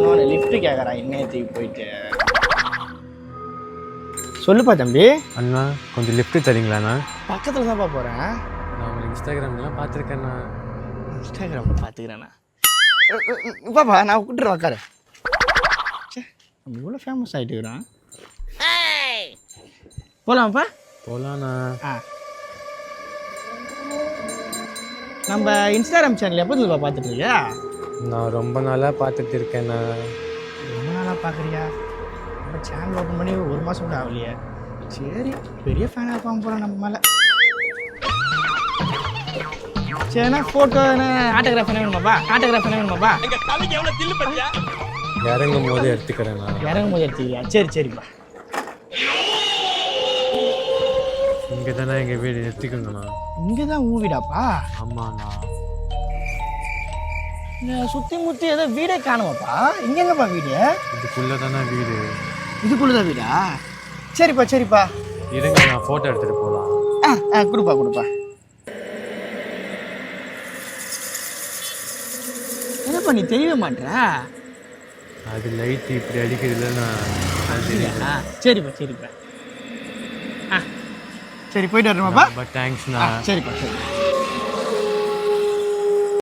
அவனு லிஃப்ட் கேட்குறான் இன்னத்துக்கு போயிட்டு. சொல்லுப்பா தம்பி. அண்ணா கொஞ்சம் லிஃப்ட் தரீங்களாண்ணா? பக்கத்தில் தான்ப்பா போகிறேன். நான் உங்களுக்கு இன்ஸ்டாகிராம்லாம் பார்த்துருக்கேண்ணா. இன்ஸ்டாகிராமில் பார்த்துக்கிறேண்ணா. பாப்பா நான் கூப்பிட்டுறேன் உக்காரு. சே நம்ம இவ்வளோ ஃபேமஸ் ஆகிட்டுக்கிறான். போகலாம்ப்பா. போகலாண்ணா. நம்ம இன்ஸ்டாகிராம் சேனல் எப்போதுப்பா பார்த்துட்டு இருக்கியா? நான் ரொம்ப நாளாக பார்த்துட்டு இருக்கேண்ணா. ரொம்ப நாளாக பார்க்குறியா? நம்ம சேனல் ஓப்பன் பண்ணி 1 மாதம் கூட ஆகலையே. சரி பெரிய ஃபேனாக இருப்பான் போகிறோம் நம்ம மேலே. சரிண்ணா ஃபோட்டோ ஆட்டோகிராஃப் என்ன வேணுமாப்பா? ஆட்டோகிராஃப் என்ன வேணுமாப்பா? இறங்கும் போது எடுத்துக்கிறேண்ணா. இறங்கும் போது எடுத்துக்கிறியா? சரி சரிப்பா. இங்கே தானே எங்கள் வீடு, எடுத்துக்கோங்கண்ணா. இங்கே தான் உன் வீடாப்பா? ஆமாண்ணா. சுற்றி முற்றி ஏதோ வீடே காணுமாப்பா? இங்கெங்கப்பா வீடு? இதுக்குள்ளே தானே வீடு. இதுக்குள்ளே தான் வீடா? சரிப்பா சரிப்பா. இருங்க நான் ஃபோட்டோ எடுத்துகிட்டு போகலாம். கொடுப்பா கொடுப்பா. என்னப்பா நீ தெரியவே மாட்டேற? அது லைட் இப்படி அடிக்கிறதுலண்ணா. சரிப்பா சரிப்பா. சரி போயிட்டு வரணுமாப்பா? தேங்க்ஸ்ண்ணா. சரிப்பா சரி.